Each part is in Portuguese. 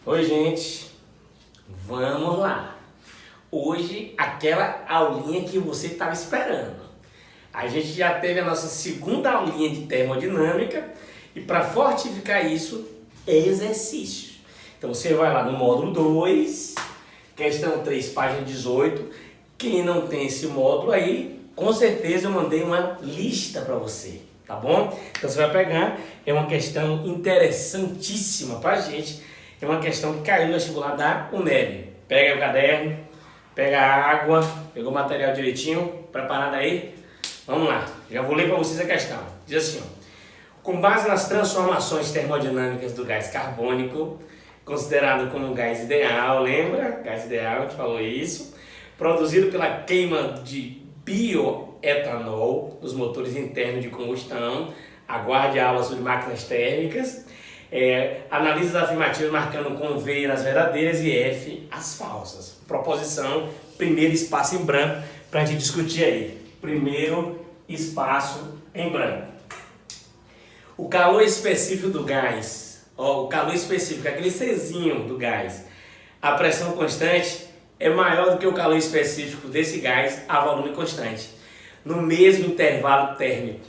Oi, gente, vamos lá. Hoje, aquela aulinha que você estava esperando. A gente já teve a nossa segunda aulinha de termodinâmica e para fortificar isso, exercícios. Então você vai lá no módulo 2, questão 3, página 18. Quem não tem esse módulo aí, com certeza eu mandei uma lista para você, tá bom? Então você vai pegar, é uma questão interessantíssima para a gente. É uma questão que caiu no vestibular da UNEB. Pega o caderno, pega a água, pegou o material direitinho, preparado aí? Vamos lá, já vou ler para vocês a questão. Diz assim, ó, com base nas transformações termodinâmicas do gás carbônico, considerado como um gás ideal, lembra? Gás ideal, a gente falou isso, produzido pela queima de bioetanol nos motores internos de combustão, aguarde a aula sobre máquinas térmicas, analise as afirmativas marcando com V as verdadeiras e F as falsas. Proposição, primeiro espaço em branco para a gente discutir aí. Primeiro espaço em branco. O calor específico do gás, o calor específico, aquele Czinho do gás, a pressão constante é maior do que o calor específico desse gás a volume constante, no mesmo intervalo térmico.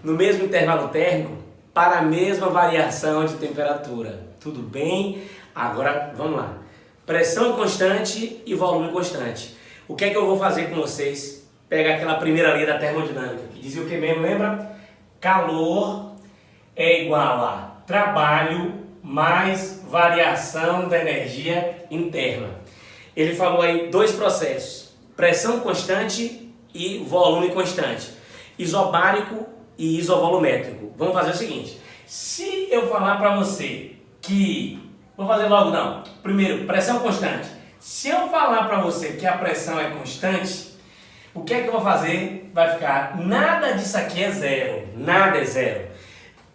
No mesmo intervalo térmico, para a mesma variação de temperatura. Tudo bem? Agora, vamos lá. Pressão constante e volume constante. O que é que eu vou fazer com vocês? Pega aquela primeira lei da termodinâmica, que dizia o que mesmo, lembra? Calor é igual a trabalho mais variação da energia interna. Ele falou aí dois processos, pressão constante e volume constante, isobárico e isovolumétrico. Vamos fazer o seguinte, se eu falar para você que, vou fazer logo não, primeiro, pressão constante. Se eu falar para você que a pressão é constante, o que é que eu vou fazer? Vai ficar, nada disso aqui é zero, nada é zero.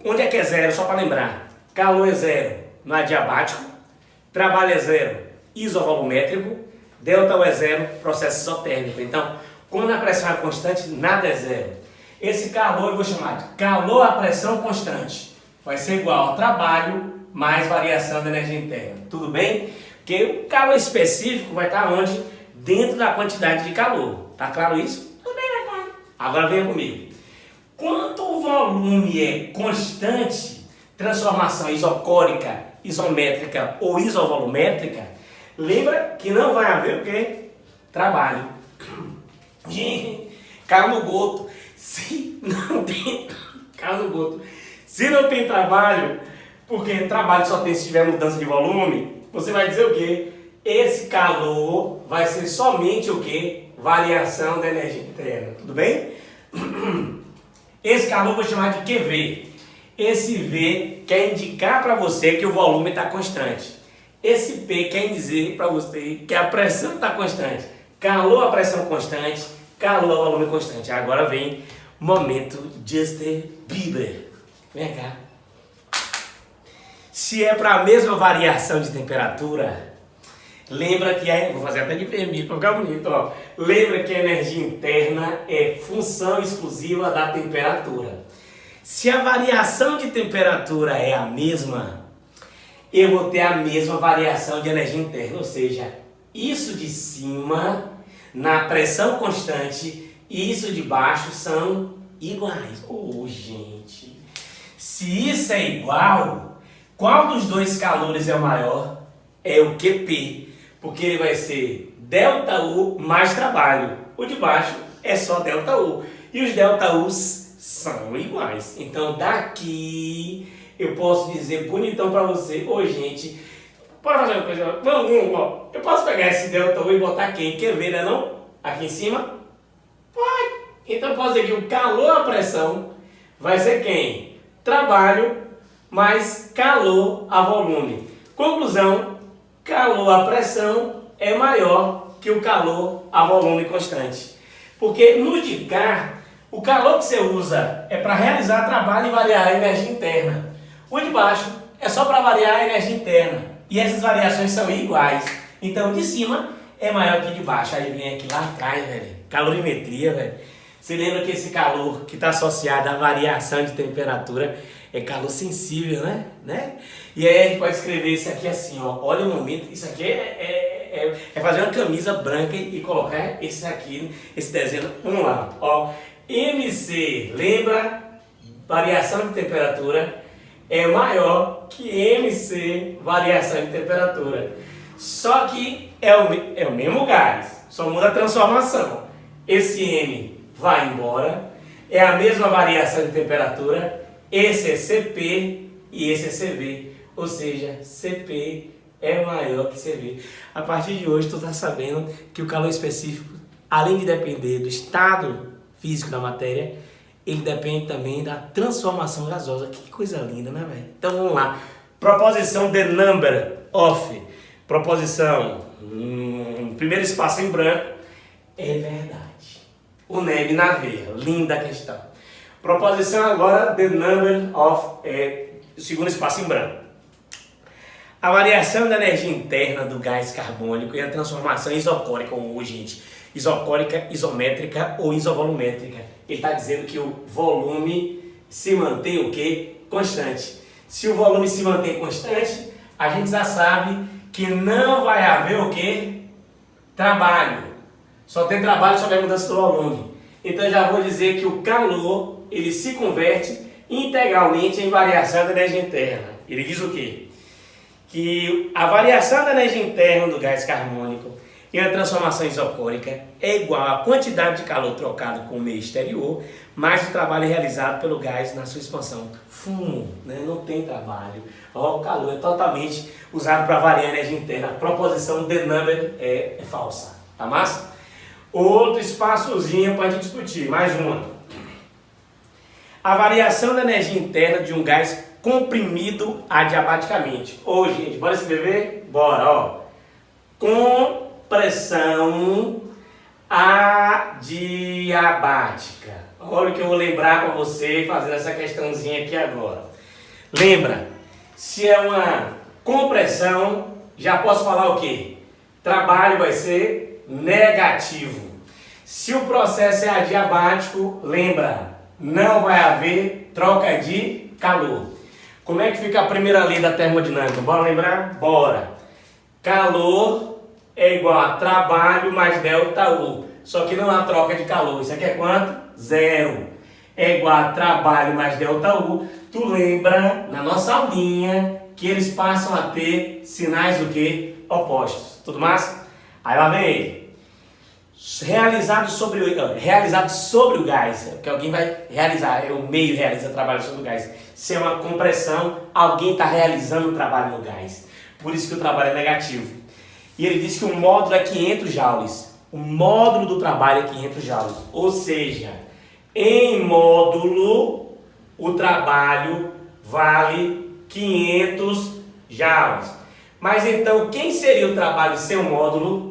Onde é que é zero? Só para lembrar, calor é zero no adiabático, trabalho é zero, isovolumétrico, delta é zero, processo isotérmico. Então, quando a pressão é constante, nada é zero. Esse calor eu vou chamar de calor a pressão constante. Vai ser igual ao trabalho mais variação da energia interna. Tudo bem? Porque o calor específico vai estar onde? Dentro da quantidade de calor. Tá claro isso? Tudo bem, agora. Agora venha comigo. Quanto o volume é constante, transformação isocórica, isométrica ou isovolumétrica, lembra que não vai haver o quê? Trabalho. Caiu no goto. Se não tem, caiu no goto. Se não tem trabalho, porque trabalho só tem se tiver mudança de volume, você vai dizer o quê? Esse calor vai ser somente o quê? Variação da energia interna. Tudo bem? Esse calor eu vou chamar de QV. Esse V quer indicar para você que o volume está constante. Esse P quer dizer para você que a pressão está constante. Calor a pressão constante, calor a volume constante. Agora vem momento Justin Bieber. Vem cá. Se é para a mesma variação de temperatura, lembra que vou fazer até de vermelho para ficar bonito, ó. Lembra que a energia interna é função exclusiva da temperatura. Se a variação de temperatura é a mesma, eu vou ter a mesma variação de energia interna, ou seja, isso de cima na pressão constante e isso de baixo são iguais. Gente, se isso é igual, qual dos dois calores é o maior? É o QP, porque ele vai ser ΔU mais trabalho. O de baixo é só ΔU. E os ΔUs são iguais. Então daqui eu posso dizer bonitão para você, gente, pode fazer uma coisa, vamos, eu posso pegar esse ΔU e botar aqui, quer ver, né não? Aqui em cima? Pode. Então eu posso dizer que o calor a pressão vai ser quem? Trabalho mais calor a volume. Conclusão, calor a pressão é maior que o calor a volume constante. Porque no de cá, o calor que você usa é para realizar trabalho e variar a energia interna. O de baixo é só para variar a energia interna. E essas variações são iguais. Então, de cima é maior que de baixo. Aí vem aqui lá atrás, velho. Calorimetria, velho. Você lembra que esse calor que está associado à variação de temperatura É calor sensível, né? E aí a gente pode escrever isso aqui assim, ó. Olha o momento, isso aqui é fazer uma camisa branca e colocar esse aqui, esse desenho. Vamos lá, ó. MC, lembra? Variação de temperatura é maior que MC, variação de temperatura. Só que é o mesmo gás, só muda a transformação. Esse M vai embora, é a mesma variação de temperatura, esse é CP e esse é CV, ou seja, CP é maior que CV. A partir de hoje tu está sabendo que o calor específico, além de depender do estado físico da matéria, ele depende também da transformação gasosa. Que coisa linda, né, velho? Então vamos lá. Proposição the number of. Proposição, primeiro espaço em branco, é verdade. O neve na veia, linda a questão. Proposição agora, the number of, segundo espaço em branco. A variação da energia interna do gás carbônico e a transformação isocórica, ou gente, isocórica, isométrica ou isovolumétrica. Ele está dizendo que o volume se mantém o quê? Constante. Se o volume se mantém constante, a gente já sabe que não vai haver o quê? Trabalho. Só tem trabalho sobre a mudança do volume. Então eu já vou dizer que o calor, ele se converte integralmente em variação da energia interna. Ele diz o quê? Que a variação da energia interna do gás carbônico e a transformação isocórica é igual à quantidade de calor trocado com o meio exterior, mais o trabalho realizado pelo gás na sua expansão. Fumo, né? Não tem trabalho. O calor é totalmente usado para variar a energia interna. A proposição the number é falsa. Tá massa? Outro espaçozinho para a gente discutir. Mais uma. A variação da energia interna de um gás comprimido adiabaticamente. Ô, gente, bora escrever? Bora, ó. Compressão adiabática. Olha o que eu vou lembrar para você fazendo essa questãozinha aqui agora. Lembra, se é uma compressão, já posso falar o quê? Trabalho vai ser negativo. Se o processo é adiabático, lembra, não vai haver troca de calor. Como é que fica a primeira lei da termodinâmica? Bora lembrar? Bora. Calor é igual a trabalho mais ΔU. Só que não há troca de calor. Isso aqui é quanto? Zero. É igual a trabalho mais ΔU. Tu lembra, na nossa aulinha, que eles passam a ter sinais do que? Opostos. Tudo massa? Aí lá vem ele. Realizado sobre o gás. Que alguém vai realizar. É o meio realiza trabalho sobre o gás. Se é uma compressão, alguém está realizando o trabalho no gás. Por isso que o trabalho é negativo. E ele diz que o módulo é 500 joules. O módulo do trabalho é 500 joules. Ou seja, em módulo, o trabalho vale 500 joules. Mas então, quem seria o trabalho sem o módulo?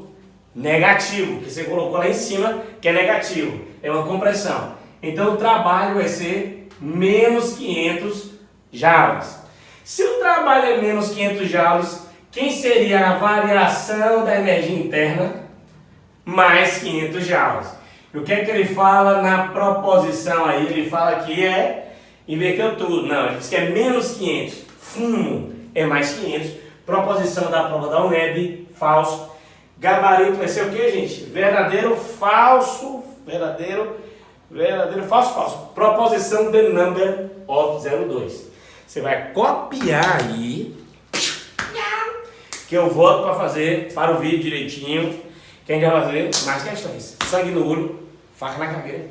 Negativo, que você colocou lá em cima, que é negativo. É uma compressão. Então, o trabalho vai ser menos 500 joules. Se o trabalho é menos 500 joules, quem seria a variação da energia interna? Mais 500 joules. E o que é que ele fala na proposição aí? Ele fala que inverteu tudo. Não, ele diz que é menos 500. Fumo é mais 500. Proposição da prova da UNEB, falso. Gabarito vai ser o que, gente? Verdadeiro, falso. Verdadeiro, falso, falso. Proposição the number of 02. Você vai copiar aí, que eu volto para fazer para o vídeo direitinho. Quem quer fazer mais questões? Sangue no olho, faca na caveira.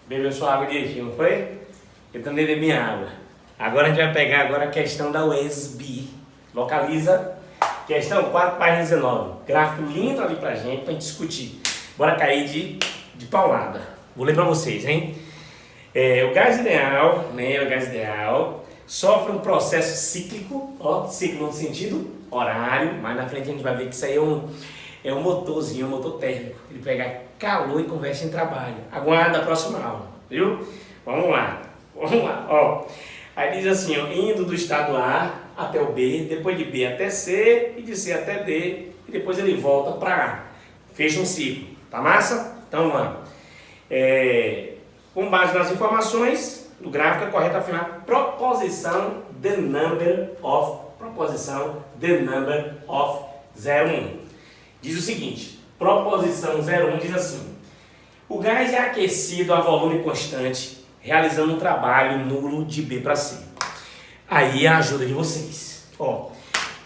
Bebeu sua água direitinho, não foi? Eu também bebi minha água. Agora a gente vai pegar agora a questão da USB. Localiza. Questão 4, página 19. Gráfico lindo ali pra gente discutir. Bora cair de paulada. Vou ler pra vocês, hein? O gás ideal, né? O gás ideal sofre um processo cíclico, ó, ciclo no sentido horário, mas na frente a gente vai ver que isso aí é um motorzinho, um motor térmico. Ele pega calor e converte em trabalho. Aguarda a próxima aula, viu? Vamos lá, ó. Aí diz assim, ó, indo do estado A até o B, depois de B até C e de C até D, e depois ele volta para A. fecha um ciclo. Tá massa? Então vamos. Com base nas informações do gráfico, é correto afirmar proposição the number of 01. Diz o seguinte, proposição 01 diz assim: o gás é aquecido a volume constante, realizando um trabalho nulo de B para C. Aí é a ajuda de vocês. Ó,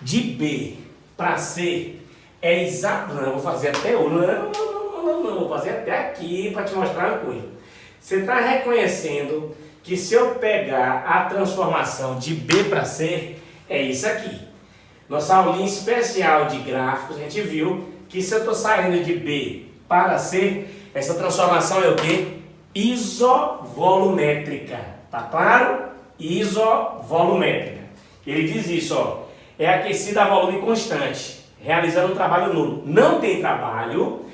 de B para C é exato. Não, eu vou fazer até o. Não, vou fazer até aqui para te mostrar uma coisa. Você está reconhecendo que se eu pegar a transformação de B para C, é isso aqui. Nossa aulinha especial de gráficos, a gente viu que se eu estou saindo de B para C, essa transformação é o quê? Isovolumétrica. Tá claro? Isovolumétrica. Ele diz isso, ó. É aquecida a volume constante, realizando um trabalho nulo. Não tem trabalho,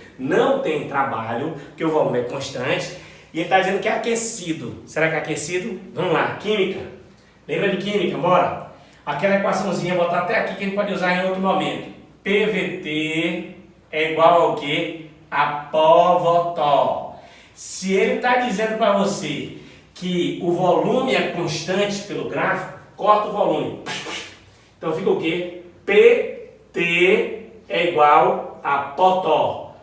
porque o volume é constante. E ele está dizendo que é aquecido. Será que é aquecido? Vamos lá, química. Lembra de química? Bora. Aquela equaçãozinha, botar até aqui que a gente pode usar em outro momento. PVT é igual ao quê? A Pó-Votó. Se ele está dizendo para você que o volume é constante pelo gráfico, corta o volume. Então fica o quê? PT é igual a Potó.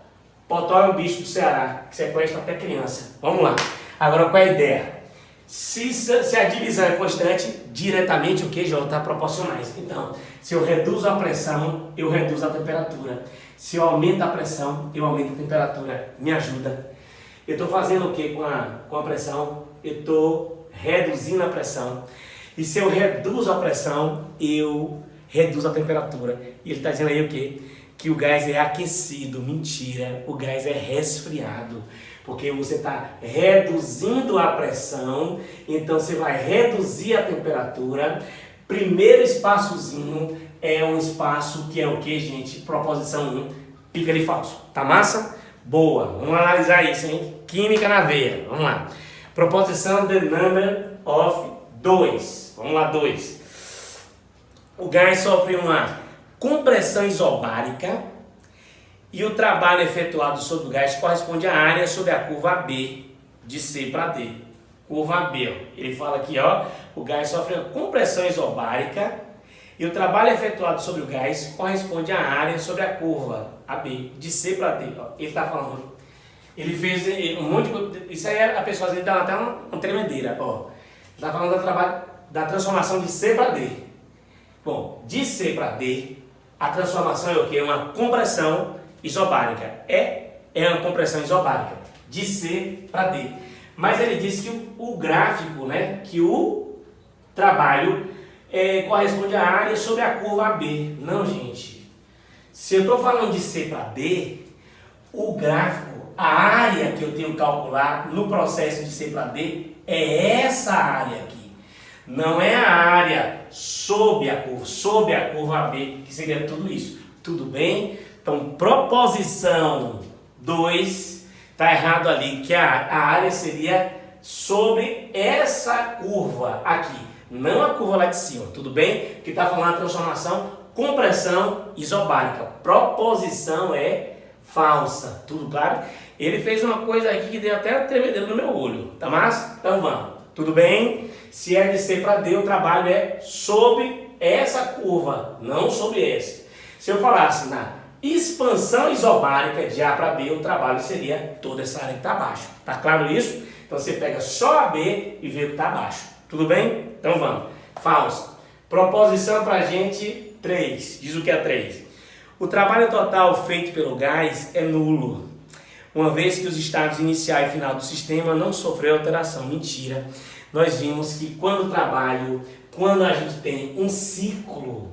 Potó é um bicho do Ceará, que sequestra até criança. Vamos lá. Agora qual é a ideia? Se a divisão é constante, diretamente o QJ está proporcionais. Então, se eu reduzo a pressão, eu reduzo a temperatura. Se eu aumento a pressão, eu aumento a temperatura. Me ajuda. Eu estou fazendo o que com a pressão? Eu estou reduzindo a pressão. E se eu reduzo a pressão, eu reduzo a temperatura. E ele está dizendo aí o quê? Que o gás é aquecido. Mentira, o gás é resfriado. Porque você está reduzindo a pressão, então você vai reduzir a temperatura. Primeiro espaçozinho é um espaço que é o que, gente? Proposição 1, pica de falso. Tá massa? Boa, vamos analisar isso, hein? Química na veia, vamos lá. Proposição the number of 2. Vamos lá, 2. O gás sofre uma compressão isobárica e o trabalho efetuado sobre o gás corresponde à área sobre a curva AB, de C para D. Curva AB, ó. Ele fala aqui, ó, o gás sofre uma compressão isobárica e o trabalho efetuado sobre o gás corresponde à área sobre a curva AB, de C para D. Ó. Ele está falando, ele fez um monte de... Isso aí a pessoa às vezes dá até uma tremedeira, ó. Ele está falando do trabalho, da transformação de C para D. Bom, de C para D, a transformação é o quê? Uma compressão isobárica. É uma compressão isobárica. De C para D. Mas ele disse que o gráfico, né? Que o trabalho corresponde à área sobre a curva AB. Não, gente. Se eu estou falando de C para D, o gráfico, a área que eu tenho que calcular no processo de C para D é essa área aqui. Não é a área sob a curva AB, que seria tudo isso. Tudo bem? Então, proposição 2, está errado ali, que a área seria sobre essa curva aqui, não a curva lá de cima, tudo bem? Que está falando a transformação compressão isobárica. Proposição é falsa, tudo claro? Ele fez uma coisa aqui que deu até tremedeira no meu olho, tá massa? Então vamos, tudo bem? Se é de C para D, o trabalho é sobre essa curva, não sobre essa. Se eu falasse na expansão isobárica de A para B, o trabalho seria toda essa área que está abaixo. Tá claro isso? Então você pega só a B e vê o que está abaixo. Tudo bem? Então vamos. Falso. Proposição para a gente 3. Diz o que é 3. O trabalho total feito pelo gás é nulo, uma vez que os estados inicial e final do sistema não sofreram alteração. Mentira. Nós vimos que quando a gente tem um ciclo,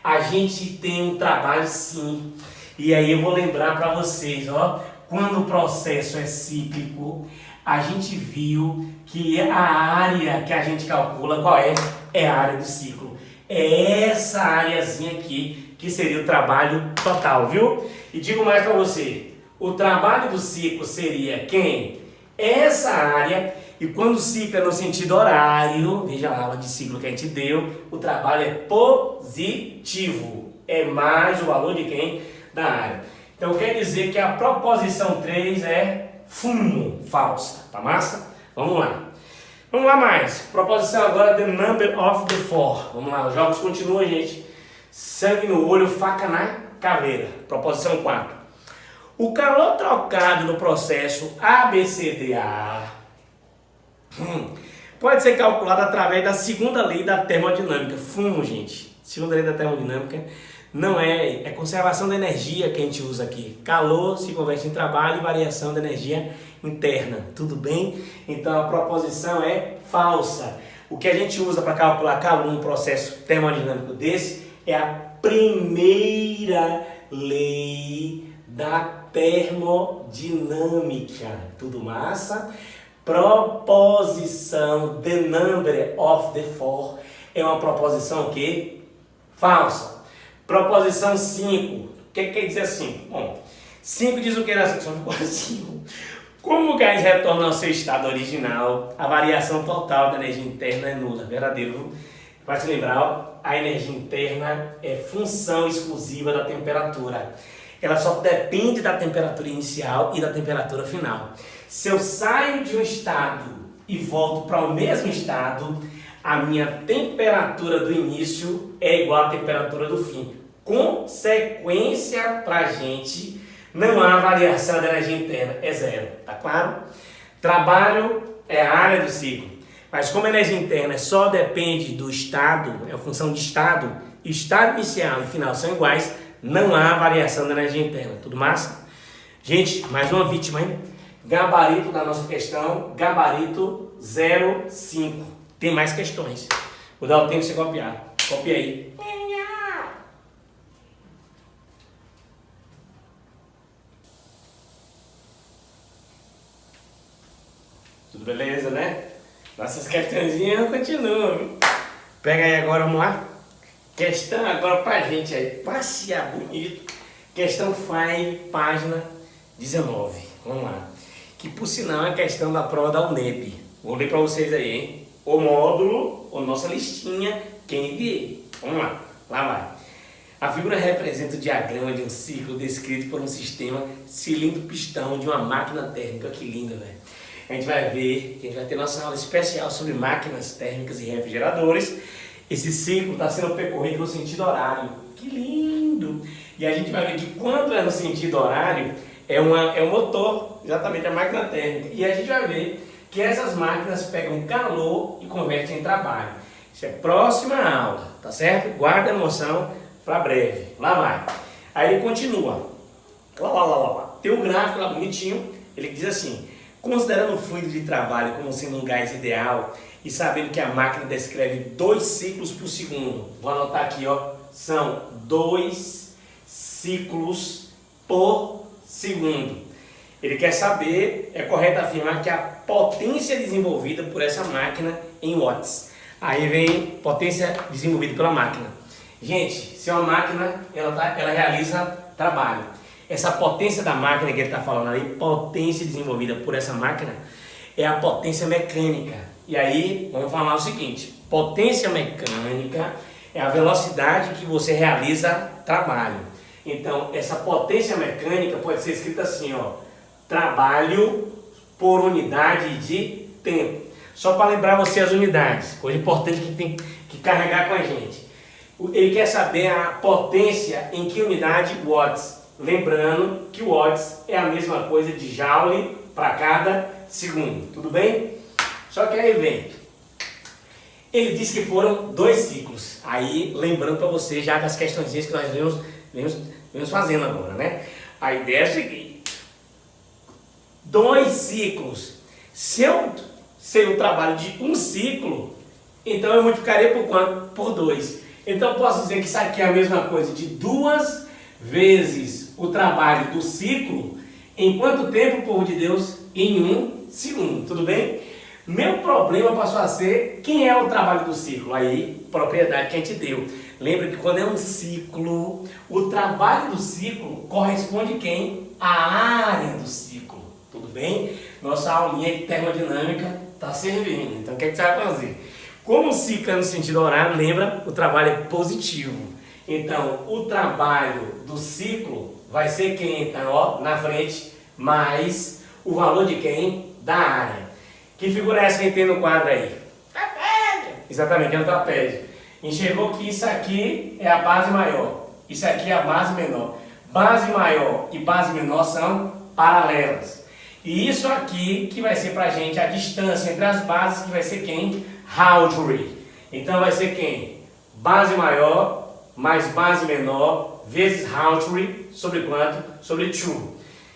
a gente tem um trabalho sim. E aí eu vou lembrar para vocês, ó, quando o processo é cíclico, a gente viu que a área que a gente calcula, qual é? É a área do ciclo. É essa areazinha aqui que seria o trabalho total, viu? E digo mais para você, o trabalho do ciclo seria quem? Essa área. E quando o ciclo é no sentido horário, veja a aula de ciclo que a gente deu, o trabalho é positivo. É mais o valor de quem? Da área. Então quer dizer que a proposição 3 é fumo, falsa. Tá massa? Vamos lá. Vamos lá mais. Proposição agora, the number of the four. Vamos lá, os jogos continuam, gente. Sangue no olho, faca na caveira. Proposição 4. O calor trocado no processo ABCDA pode ser calculado através da segunda lei da termodinâmica. Fumo, gente. Segunda lei da termodinâmica não é conservação da energia que a gente usa aqui. Calor se converte em trabalho e variação da energia interna. Tudo bem? Então a proposição é falsa. O que a gente usa para calcular calor num processo termodinâmico desse é a primeira lei da termodinâmica. Tudo massa? Proposição the number of the four é uma proposição o quê? Falsa. Proposição 5. O que quer dizer assim? Bom, 5 diz o que na secção ficou assim. Como o gás retorna ao seu estado original, a variação total da energia interna é nula. Verdadeiro. Para te lembrar, ó, a energia interna é função exclusiva da temperatura. Ela só depende da temperatura inicial e da temperatura final. Se eu saio de um estado e volto para o mesmo estado, a minha temperatura do início é igual à temperatura do fim. Consequência para a gente, não há variação da energia interna, é zero, tá claro? Trabalho é a área do ciclo, mas como a energia interna só depende do estado, é a função de estado, e estado inicial e final são iguais, não há variação da energia interna, tudo massa? Gente, mais uma vítima, hein? Gabarito da nossa questão, gabarito 05. Tem mais questões. Vou dar o tempo para você copiar. Copia aí. Tudo beleza, né? Nossas questõezinhas continuam. Pega aí agora, vamos lá. Questão agora pra gente aí. Passear bonito. Questão 5, página 19. Vamos lá. Que por sinal é a questão da prova da UNEP. Vou ler pra vocês aí, hein? O módulo, ou nossa listinha, quem enviei. Vamos lá, lá vai. A figura representa o diagrama de um ciclo descrito por um sistema cilindro-pistão de uma máquina térmica. Que linda, velho. A gente vai ver, que a gente vai ter nossa aula especial sobre máquinas térmicas e refrigeradores. Esse ciclo está sendo percorrido no sentido horário. Que lindo! E a gente vai ver que quando é no sentido horário, é um motor, exatamente a máquina térmica. E a gente vai ver que essas máquinas pegam calor e convertem em trabalho. Isso é próxima aula, tá certo? Guarda a noção para breve. Lá vai. Aí ele continua. Lá. Tem um gráfico lá bonitinho, ele diz assim: considerando o fluido de trabalho como sendo um gás ideal e sabendo que a máquina descreve 2 ciclos por segundo. Vou anotar aqui, ó. São 2 ciclos por segundo. Ele quer saber, é correto afirmar que a potência desenvolvida por essa máquina em watts. Aí vem potência desenvolvida pela máquina. Gente, se é uma máquina, ela realiza trabalho. Essa potência da máquina que ele está falando ali, potência desenvolvida por essa máquina, é a potência mecânica. E aí, vamos falar o seguinte: potência mecânica é a velocidade que você realiza trabalho. Então, essa potência mecânica pode ser escrita assim, ó: trabalho por unidade de tempo. Só para lembrar você as unidades, coisa importante que tem que carregar com a gente. Ele quer saber a potência em que unidade? Watts. Lembrando que watts é a mesma coisa de joule para cada segundo. Tudo bem? Só que aí vem. Ele disse que foram 2 ciclos. Aí, lembrando para você já das questõezinhas que nós vemos fazendo agora, né? A ideia é a seguinte: 2 ciclos. Se eu sei o trabalho de um ciclo, então eu multiplicaria por quanto? Por 2. Então eu posso dizer que isso aqui é a mesma coisa de 2 vezes o trabalho do ciclo. Em quanto tempo, povo de Deus? Em 1 segundo. Tudo bem? Meu problema passou a ser quem é o trabalho do ciclo. Aí, propriedade que a gente deu. Lembra que quando é um ciclo, o trabalho do ciclo corresponde quem? A área do ciclo. Tudo bem? Nossa aulinha de termodinâmica está servindo. Então o que você vai fazer? Como o ciclo é no sentido horário, lembra? O trabalho é positivo. Então o trabalho do ciclo vai ser quem, então, ó, na frente, mais o valor de quem? Da área. Que figura é essa que tem no quadro aí? Trapézio. Exatamente, é um trapézio. Enxergou que isso aqui é a base maior, isso aqui é a base menor. Base maior e base menor são paralelas. E isso aqui que vai ser pra gente a distância entre as bases, que vai ser quem? Halgery. Então vai ser quem? Base maior mais base menor vezes Halgery sobre quanto? Sobre 2.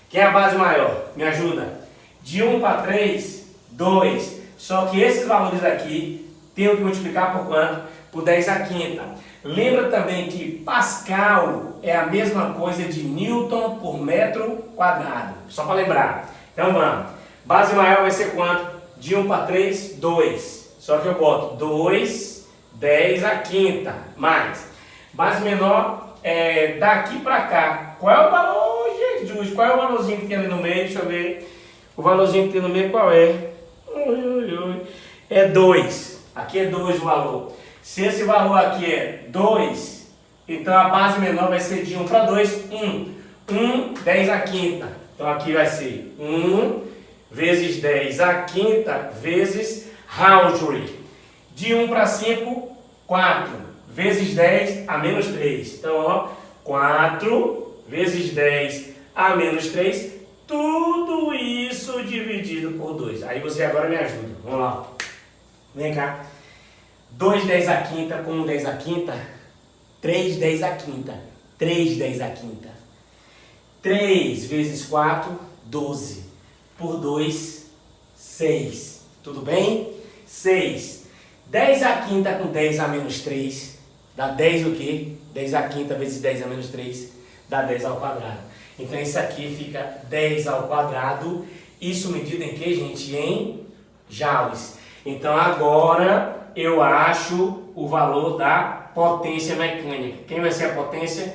Quem é a base maior? Me ajuda. De 1 para 3, 2. Só que esses valores aqui tenho que multiplicar por quanto? Por 10 à quinta. Lembra também que Pascal é a mesma coisa de Newton por metro quadrado. Só para lembrar. Então vamos. Base maior vai ser quanto? De 1 para 3, 2. Só que eu boto 2, 10 à quinta. Mais. Base menor é daqui para cá. Qual é o valor, Jesus? Qual é o valorzinho que tem ali no meio? Deixa eu ver. O valorzinho que tem no meio qual é? É 2. Aqui é 2 o valor. Se esse valor aqui é 2, então a base menor vai ser de 1 para 2, 1. 1, 10 à quinta. Então aqui vai ser 1 vezes 10 à quinta vezes Halgery. De 1 para 5, 4 vezes 10 a menos 3. Então, ó, 4 vezes 10 a menos 3, tudo isso dividido por 2. Aí você agora me ajuda. Vamos lá. Vem cá. 2 10 à quinta com 1 10 à quinta. 3 10 à quinta. 3 10 à quinta. 3 vezes 4, 12. Por 2, 6. Tudo bem? 6. 10 à quinta com 10 a menos 3. Dá 10 o quê? 10 à quinta vezes 10 a menos 3. Dá 10 ao quadrado. Então isso aqui fica 10 ao quadrado. Isso medido em que, gente? Em joules. Então agora eu acho o valor da potência mecânica. Quem vai ser a potência?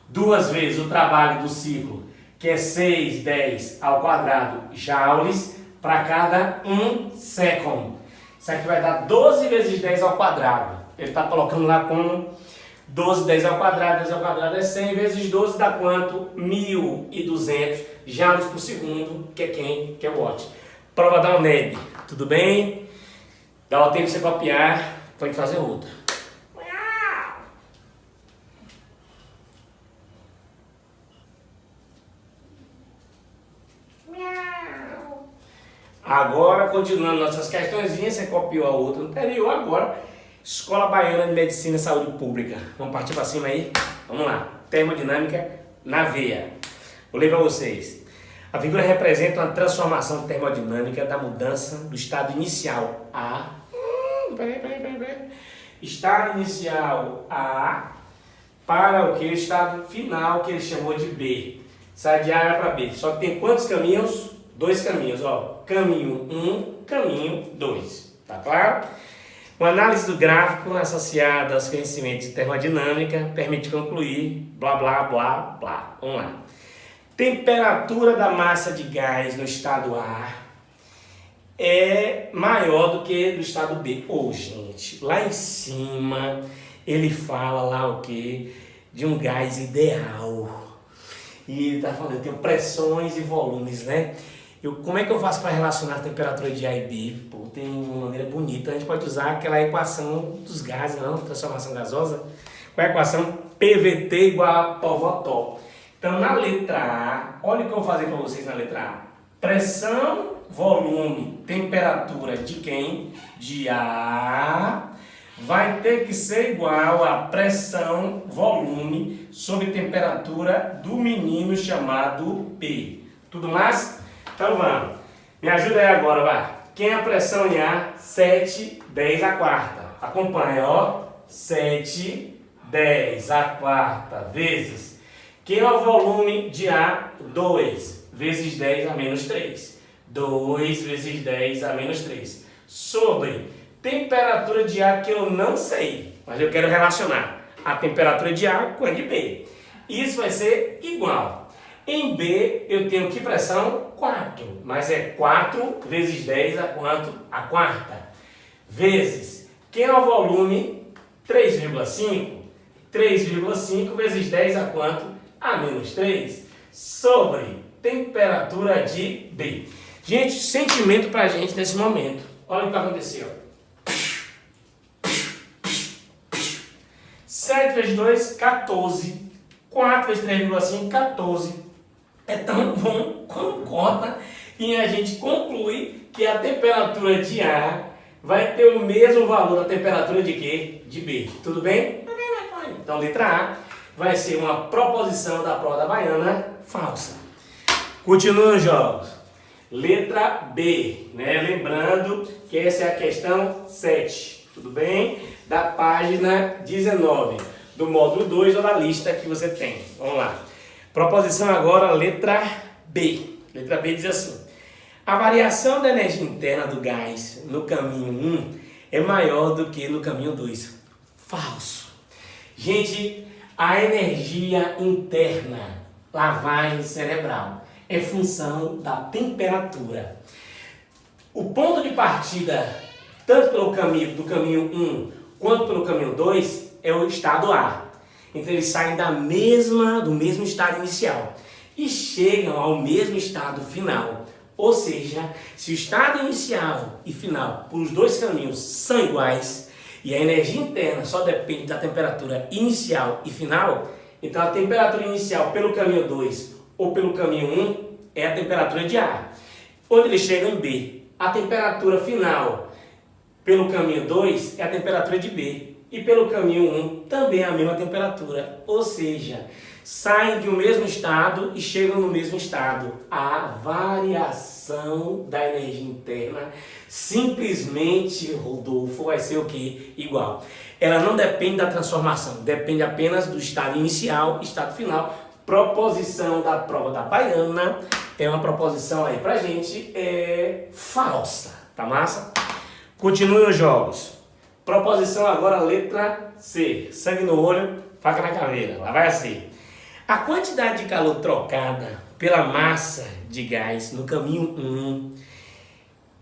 2 vezes o trabalho do ciclo, que é 6, 10 ao quadrado joules para cada 1 second. Isso aqui vai dar 12 vezes 10 ao quadrado. Ele está colocando lá como 12, 10 ao quadrado, 10 ao quadrado é 100, vezes 12 dá quanto? 1.200 joules por segundo, que é quem? Que é o watt. Prova da UNEB, tudo bem? Dá o tempo de você copiar, pode fazer outra. Agora, continuando nossas questõezinhas, você copiou a outra anterior, agora, Escola Baiana de Medicina e Saúde Pública. Vamos partir para cima aí? Vamos lá. Termodinâmica na veia. Vou ler para vocês. A figura representa uma transformação termodinâmica da mudança do estado inicial A. Estado inicial A para o que? O estado final que ele chamou de B. Sai de A para B. Só que tem quantos caminhos? 2 caminhos, ó. Caminho 1, caminho 2. Tá claro? Uma análise do gráfico associada aos conhecimentos de termodinâmica permite concluir blá blá blá blá. Vamos lá. Temperatura da massa de gás no estado A é maior do que no estado B. Ô, gente, lá em cima ele fala lá o quê? De um gás ideal. E ele tá falando, eu tenho pressões e volumes, né? Como é que eu faço para relacionar a temperatura de A e B? Pô, tem uma maneira bonita. A gente pode usar aquela equação dos gases, não? Transformação gasosa. Qual é a equação? PVT igual a Pov-Otto. Então, na letra A, olha o que eu vou fazer para vocês na letra A. Pressão, volume, temperatura de quem? De A vai ter que ser igual a pressão, volume, sobre temperatura do menino chamado P. Tudo mais? Então vamos. Me ajuda aí agora, vai. Quem é a pressão em A? 7, 10 à quarta. Acompanha, ó. 7, 10 à quarta vezes. Quem é o volume de A? 2 vezes 10 a menos 3. 2 vezes 10 a menos 3. Sobre temperatura de A que eu não sei, mas eu quero relacionar a temperatura de A com a de B. Isso vai ser igual. Em B eu tenho que pressão? 4, mas é 4 vezes 10 a quanto? A quarta. Vezes, quem é o volume? 3,5. 3,5 vezes 10 a quanto? A menos 3. sobre temperatura de B. Gente, sentimento pra gente nesse momento. Olha o que aconteceu. 7 vezes 2, 14. 4 vezes 3,5, 14. É tão bom quando conta e a gente conclui que a temperatura de A vai ter o mesmo valor da temperatura de quê? De B. Tudo bem? Então, letra A vai ser uma proposição da prova da Baiana falsa. Continuando os jogos. Letra B, né? Lembrando que essa é a questão 7, tudo bem? Da página 19, do módulo 2 ou da lista que você tem. Vamos lá. Proposição agora, letra B. Letra B diz assim: a variação da energia interna do gás no caminho 1 é maior do que no caminho 2. Falso. Gente, a energia interna, lavagem cerebral, é função da temperatura. O ponto de partida, tanto pelo caminho do caminho 1 quanto pelo caminho 2, é o estado A. Então eles saem do mesmo estado inicial e chegam ao mesmo estado final. Ou seja, se o estado inicial e final por os dois caminhos são iguais e a energia interna só depende da temperatura inicial e final, então a temperatura inicial pelo caminho 2 ou pelo caminho 1 é a temperatura de A. Onde eles chegam em B, a temperatura final pelo caminho 2 é a temperatura de B. E pelo caminho 1 também é a mesma temperatura. Ou seja, saem de um mesmo estado e chegam no mesmo estado. A variação da energia interna simplesmente, Rodolfo, vai ser o quê? Igual. Ela não depende da transformação, depende apenas do estado inicial e estado final. Proposição da prova da Baiana é uma proposição aí pra gente falsa. Tá massa? Continue os jogos. Proposição agora, letra C. Sangue no olho, faca na caveira. Lá vai assim. A quantidade de calor trocada pela massa de gás no caminho 1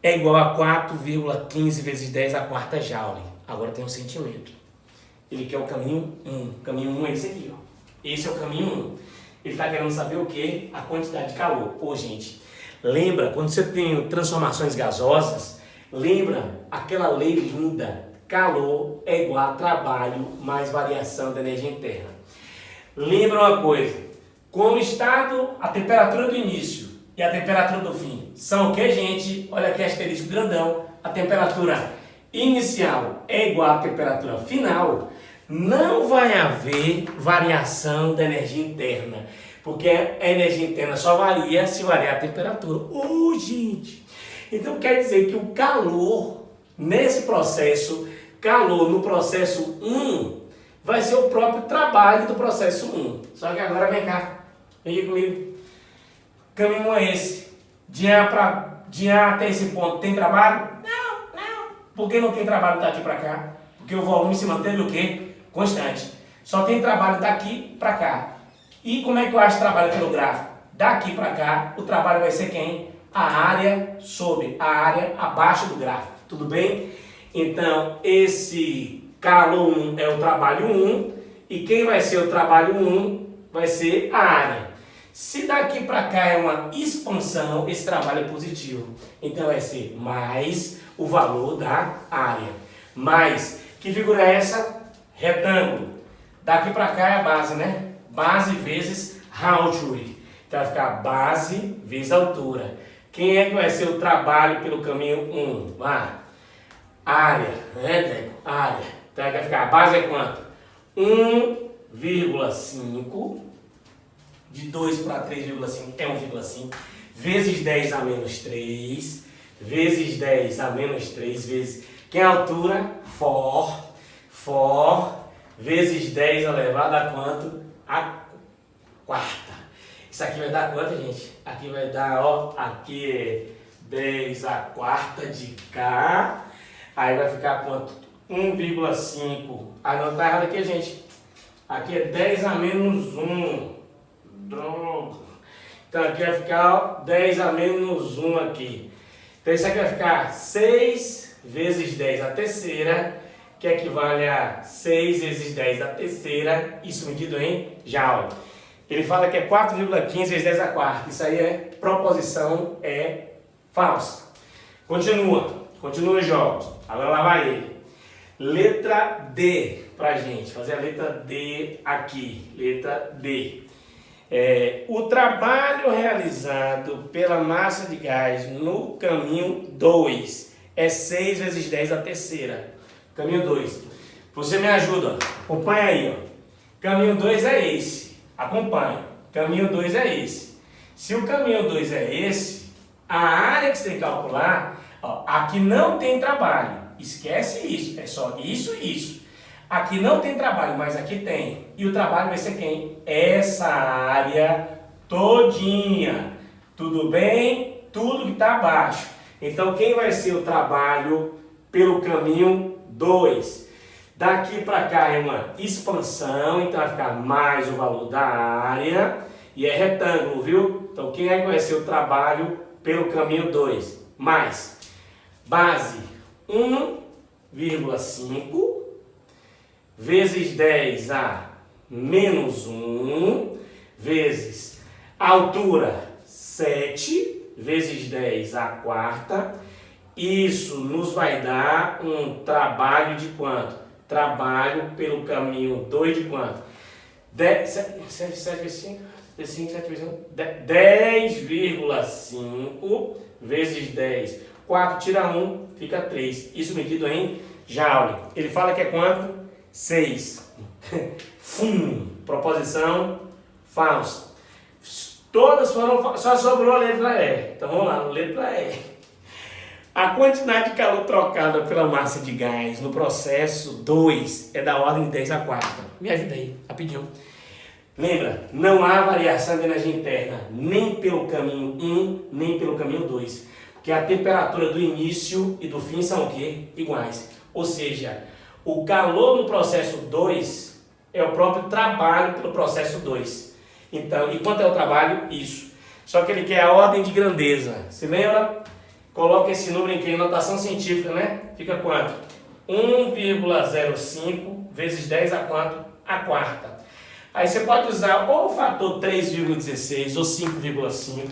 é igual a 4,15 vezes 10 a quarta joule. Agora tem um sentimento. Ele quer o caminho 1. O caminho 1 é esse aqui, ó. Esse é o caminho 1. Ele está querendo saber o que? A quantidade de calor. Ô, gente, lembra, quando você tem transformações gasosas, lembra aquela lei linda? Calor é igual a trabalho mais variação da energia interna. Lembra uma coisa, como estado, a temperatura do início e a temperatura do fim são o que, gente? Olha aqui asterisco grandão, a temperatura inicial é igual à temperatura final, não vai haver variação da energia interna, porque a energia interna só varia se variar a temperatura. Gente! Então quer dizer que o calor, nesse processo, calor no processo 1, vai ser o próprio trabalho do processo 1. Só que agora vem cá, vem aqui comigo. Caminho é esse. De A até esse ponto tem trabalho? Não. Por que não tem trabalho daqui para cá? Porque o volume se manteve o quê? Constante. Só tem trabalho daqui para cá. E como é que eu acho trabalho pelo gráfico? Daqui para cá, o trabalho vai ser quem? A área sobre a área abaixo do gráfico. Tudo bem? Então, esse calor 1 é o trabalho 1 e quem vai ser o trabalho 1 vai ser a área. Se daqui para cá é uma expansão, esse trabalho é positivo. Então, vai ser mais o valor da área. Mais, que figura é essa? Retângulo. Daqui para cá é a base, né? Base vezes altura. Então, vai ficar base vezes altura. Quem é que vai ser o trabalho pelo caminho 1? Vai. Área, né, Deco? Área. Então vai ficar, a base é quanto? 1,5, de 2 para 3,5 é 1,5, vezes 10 a menos 3, vezes 10 a menos 3, vezes... Quem é a altura? Vezes 10 elevado a quanto? A quarta. Isso aqui vai dar quanto, gente? Aqui vai dar, ó, aqui é 10 a quarta de K. Aí vai ficar quanto? 1,5. Ah, não, tá errado aqui, gente. Aqui é 10 a menos 1. Droga. Então aqui vai ficar, ó, 10 a menos 1 aqui. Então isso aqui vai ficar 6 vezes 10 a terceira, que equivale a 6 vezes 10 a terceira, isso medido em joule. Ele fala que é 4,15 vezes 10 a quarta. Isso aí é proposição, é falsa. Continua os jogos. Agora lá vai ele. Letra D pra gente. Fazer a letra D aqui. Letra D. O trabalho realizado pela massa de gás no caminho 2 é 6 vezes 10 a terceira. Caminho 2. Você me ajuda, ó. Acompanha aí, ó. Caminho 2 é esse. Acompanha. Caminho 2 é esse. Se o caminho 2 é esse, a área que você tem que calcular, ó, aqui não tem trabalho. Esquece isso. É só isso e isso. Aqui não tem trabalho, mas aqui tem. E o trabalho vai ser quem? Essa área todinha. Tudo bem? Tudo que está abaixo. Então, quem vai ser o trabalho pelo caminho 2? Daqui para cá é uma expansão, então vai ficar mais o valor da área. E é retângulo, viu? Então, quem é que vai ser o trabalho pelo caminho 2? Mais base 1,5 vezes 10 a menos 1 vezes altura 7 vezes 10 a quarta. Isso nos vai dar um trabalho de quanto? Trabalho pelo caminho 2 de quanto? 7 vezes 5? 10,5 vezes 10. 4 tira 1, fica 3. Isso medido em Joule. Ele fala que é quanto? 6. Proposição falsa. Todas foram, só sobrou a letra E. Então vamos lá, letra E. A quantidade de calor trocada pela massa de gás no processo 2 é da ordem de 10 a quarta. Me ajuda aí, rapidinho. Lembra, não há variação de energia interna, nem pelo caminho 1, nem pelo caminho 2. Porque a temperatura do início e do fim são o quê? Iguais. Ou seja, o calor no processo 2 é o próprio trabalho pelo processo 2. Então, e quanto é o trabalho? Isso. Só que ele quer a ordem de grandeza. Se lembra? Coloca esse número em que? Em notação científica, né? Fica quanto? 1,05 vezes 10 a quanto? A quarta. Aí você pode usar ou o fator 3,16 ou 5,5,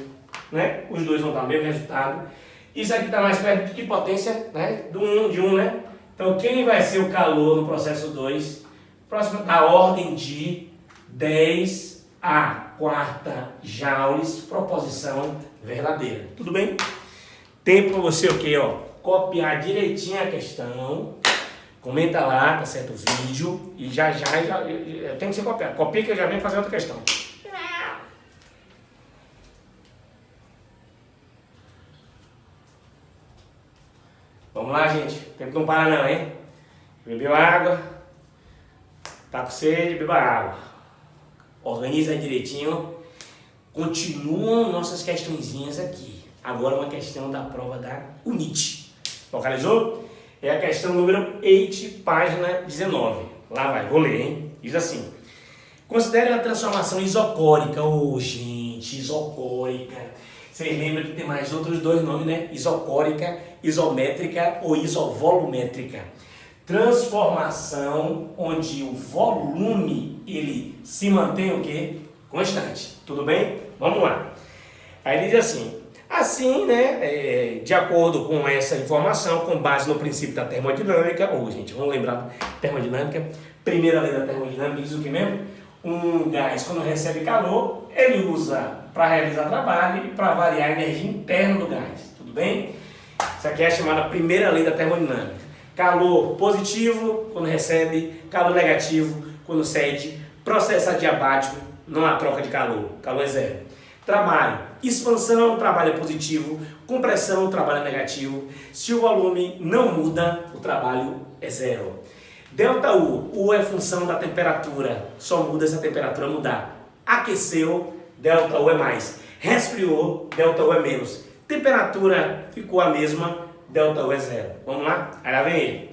né? Os dois vão dar o mesmo resultado. Isso aqui está mais perto de que potência, né? De 1, né? Então, quem vai ser o calor no processo 2? Próximo da ordem de 10 a quarta joules, proposição verdadeira. Tudo bem? Tem para você o quê? Ó, copiar direitinho a questão. Comenta lá, tá certo? O vídeo. E já tem que ser copiado. Copia que eu já venho fazer outra questão. Vamos lá, gente. O tempo não para não, hein? Bebeu água. Tá com sede, beba água. Organiza aí direitinho. Continuam nossas questõezinhas aqui. Agora uma questão da prova da UNIT. Localizou? É a questão número 8, página 19. Lá vai, vou ler, hein? Diz assim. Considere a transformação isocórica. Ô, gente, isocórica. Vocês lembram que tem mais outros dois nomes, né? Isocórica, isométrica ou isovolumétrica. Transformação onde o volume, ele se mantém o quê? Constante. Tudo bem? Vamos lá. Aí ele diz assim. Assim, né, de acordo com essa informação, com base no princípio da termodinâmica, gente, vamos lembrar, termodinâmica, primeira lei da termodinâmica diz o que mesmo? Um gás, quando recebe calor, ele usa para realizar trabalho e para variar a energia interna do gás, tudo bem? Isso aqui é chamada primeira lei da termodinâmica. Calor positivo, quando recebe, calor negativo, quando cede, processo adiabático, não há troca de calor, calor é zero. Trabalho, expansão, trabalho é positivo, compressão, trabalho é negativo. Se o volume não muda, o trabalho é zero. Delta U é função da temperatura, só muda se a temperatura mudar. Aqueceu, delta U é mais. Resfriou, delta U é menos. Temperatura ficou a mesma, delta U é zero. Vamos lá? Aí lá vem ele.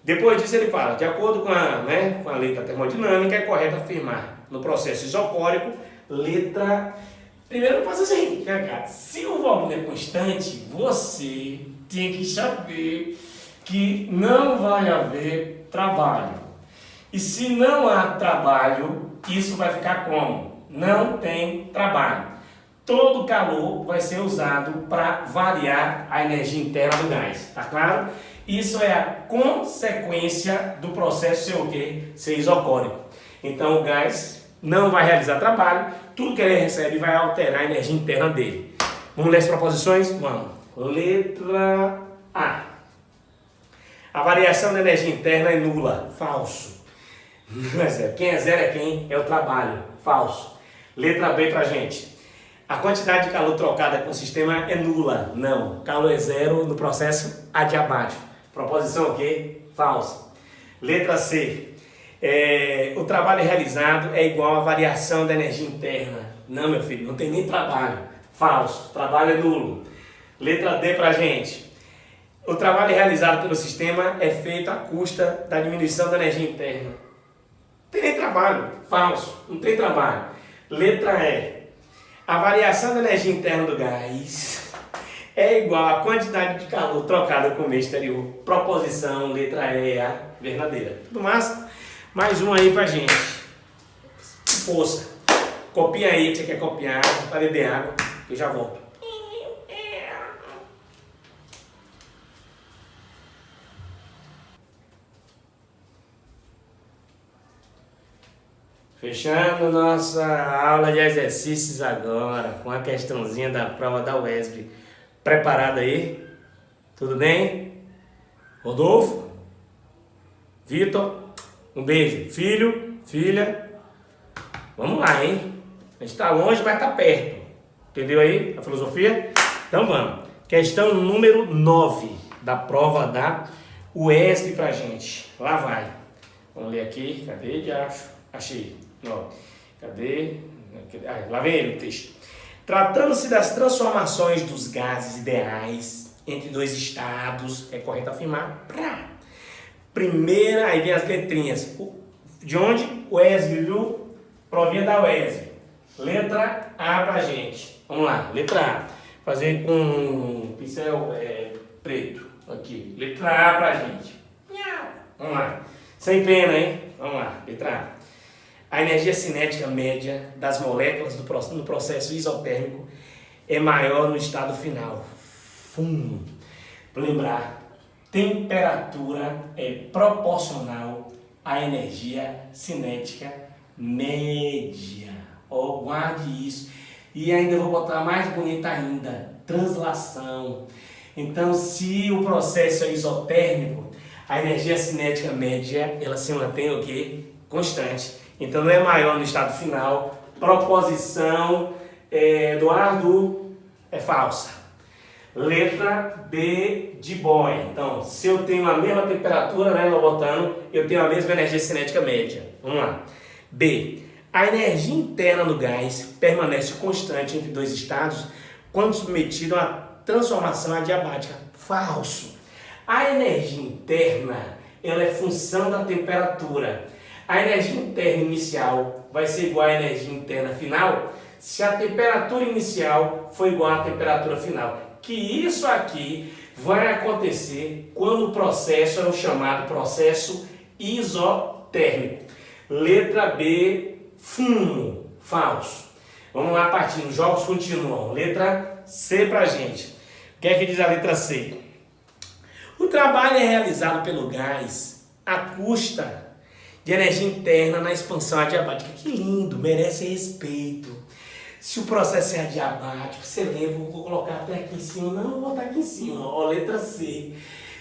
Depois disso ele fala, de acordo com a lei da termodinâmica, é correto afirmar no processo isocórico, letra... Primeiro faça assim, se o volume é constante, você tem que saber que não vai haver trabalho. E se não há trabalho, isso vai ficar como? não tem trabalho. Todo calor vai ser usado para variar a energia interna do gás, tá claro? Isso é a consequência do processo ser o quê? Ser isocórico. Então o gás não vai realizar trabalho, tudo que ele recebe vai alterar a energia interna dele. Vamos ler as proposições? Vamos. Letra A. A variação da energia interna é nula. Falso. Não é zero. Quem é zero é quem? É o trabalho. Falso. Letra B pra gente. A quantidade de calor trocada com o sistema é nula. Não. Calor é zero no processo adiabático. Proposição o quê? Falso. Letra C. O trabalho realizado é igual à variação da energia interna. Não, meu filho, não tem nem trabalho. Falso. Trabalho é nulo. Letra D pra gente. O trabalho realizado pelo sistema é feito à custa da diminuição da energia interna. Não tem nem trabalho. Falso. Não tem trabalho. Letra E. A variação da energia interna do gás é igual à quantidade de calor trocada com o meio exterior. Proposição, letra E, a verdadeira. Tudo massa? Mais um aí pra gente. Força. Copia aí, você quer copiar, para beber água, que eu já volto. Fechando nossa aula de exercícios agora, com a questãozinha da prova da UESB. Preparado aí? Tudo bem? Rodolfo? Vitor? Um beijo. Filho? Filha? Vamos lá, hein? A gente tá longe, mas tá perto. Entendeu aí a filosofia? Então vamos. Questão número 9 da prova da UESB pra gente. Lá vai. Vamos ler aqui. Cadê de acho? Achei. Não. Cadê? Lá vem ele o texto. Tratando-se das transformações dos gases ideais entre dois estados, é correto afirmar. Primeira, aí vem as letrinhas. De onde? UESB, viu? Provinha da UESB. Letra A pra gente. Vamos lá, letra A. Fazer com um pincel preto. Aqui. Letra A pra gente. Vamos lá. Sem pena, hein? Vamos lá, letra A. A energia cinética média das moléculas no processo isotérmico é maior no estado final. Para lembrar, temperatura é proporcional à energia cinética média. Guarde isso. E ainda vou botar mais bonita ainda, translação. Então, se o processo é isotérmico, a energia cinética média, ela se mantém o quê? Constante. Então não é maior no estado final. Proposição Eduardo é falsa. Letra B de boy. Então, se eu tenho a mesma temperatura, né, botando, eu tenho a mesma energia cinética média. Vamos lá. B. A energia interna do gás permanece constante entre dois estados quando submetido a transformação adiabática. Falso. A energia interna, ela é função da temperatura. A energia interna inicial vai ser igual à energia interna final se a temperatura inicial for igual à temperatura final. Que isso aqui vai acontecer quando o processo é o chamado processo isotérmico. Letra B, fumo, falso. Vamos lá, partindo, jogos continuam. Letra C pra gente. O que é que diz a letra C? O trabalho é realizado pelo gás à custa de energia interna na expansão adiabática. Que lindo, merece respeito. Se o processo é adiabático, você lembra, vou colocar até aqui em cima, não, vou botar aqui em cima, ó, letra C.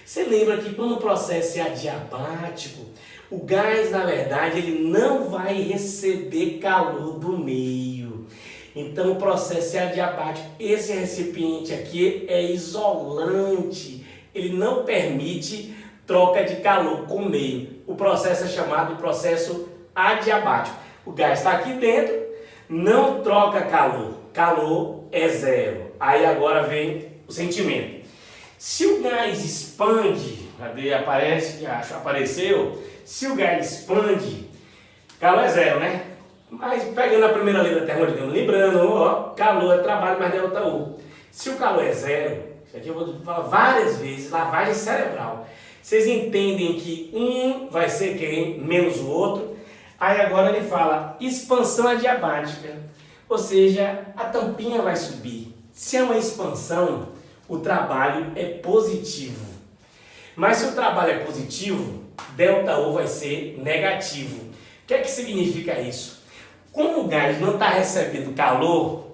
Você lembra que quando o processo é adiabático, o gás, na verdade, ele não vai receber calor do meio. Então o processo é adiabático. Esse recipiente aqui é isolante, ele não permite troca de calor com o meio. O processo é chamado de processo adiabático. O gás está aqui dentro, não troca calor. Calor é zero. Aí agora vem o sentimento. Se o gás expande, cadê? Aparece, acho, apareceu. Se o gás expande, calor é zero, né? Mas pegando a primeira lei da termodinâmica, lembrando, ó, calor é trabalho mais delta U. Se o calor é zero, isso aqui eu vou falar várias vezes, lavagem cerebral. Vocês entendem que um vai ser quem? Menos o outro. Aí agora ele fala expansão adiabática, ou seja, a tampinha vai subir. Se é uma expansão, o trabalho é positivo. Mas se o trabalho é positivo, ΔO vai ser negativo. O que é que significa isso? Como o gás não está recebendo calor,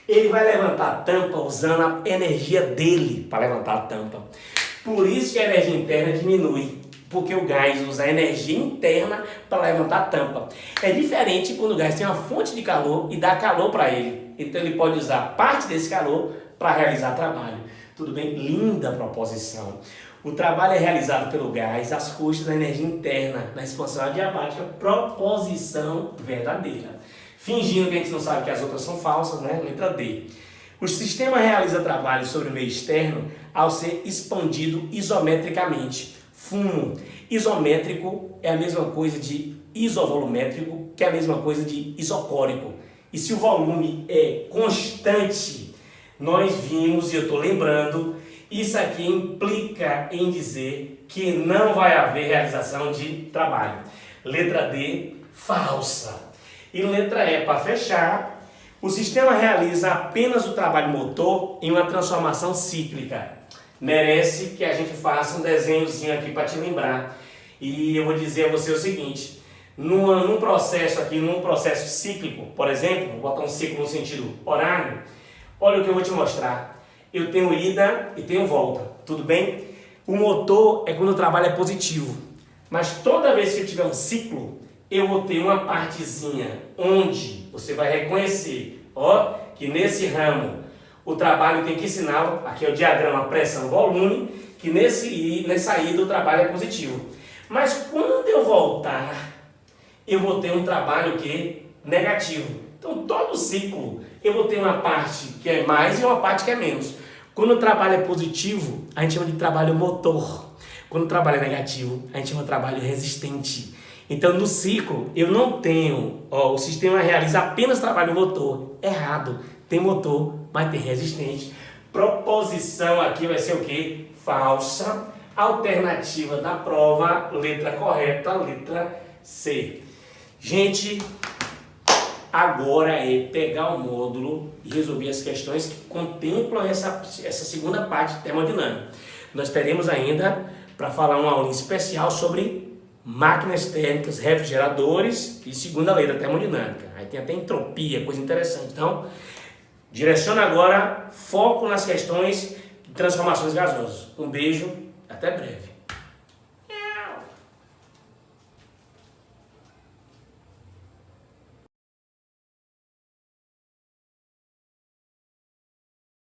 ele vai levantar a tampa usando a energia dele para levantar a tampa. Por isso que a energia interna diminui, porque o gás usa a energia interna para levantar a tampa. É diferente quando o gás tem uma fonte de calor e dá calor para ele. Então ele pode usar parte desse calor para realizar trabalho. Tudo bem? Linda proposição. O trabalho é realizado pelo gás às custas da energia interna, na expansão adiabática, proposição verdadeira. Fingindo que a gente não sabe que as outras são falsas, né? Letra D. O sistema realiza trabalho sobre o meio externo ao ser expandido isometricamente. Fumo. Isométrico é a mesma coisa de isovolumétrico, que é a mesma coisa de isocórico. E se o volume é constante, nós vimos, e eu estou lembrando, isso aqui implica em dizer que não vai haver realização de trabalho. Letra D, falsa. E letra E, para fechar, o sistema realiza apenas o trabalho motor em uma transformação cíclica. Merece que a gente faça um desenhozinho aqui para te lembrar. E eu vou dizer a você o seguinte, num processo cíclico, por exemplo, vou botar um ciclo no sentido horário, olha o que eu vou te mostrar. Eu tenho ida e tenho volta, tudo bem? O motor é quando o trabalho é positivo, mas toda vez que eu tiver um ciclo, eu vou ter uma partezinha onde você vai reconhecer, ó, que nesse ramo o trabalho tem que sinal, aqui é o diagrama pressão-volume, que nessa ida o trabalho é positivo. Mas quando eu voltar, eu vou ter um trabalho que é negativo. Então todo ciclo eu vou ter uma parte que é mais e uma parte que é menos. Quando o trabalho é positivo, a gente chama de trabalho motor. Quando o trabalho é negativo, a gente chama de trabalho resistente. Então no ciclo eu não tenho, o sistema realiza apenas trabalho motor. Errado, tem motor, mas tem resistente. Proposição aqui vai ser o quê? Falsa. Alternativa da prova, letra correta, letra C. Gente, agora é pegar o módulo e resolver as questões que contemplam essa segunda parte de termodinâmica. Nós teremos ainda para falar uma aula especial sobre máquinas térmicas, refrigeradores e segunda lei da termodinâmica. Aí tem até entropia, coisa interessante. Então, direciona agora foco nas questões de transformações gasosas. Um beijo, até breve.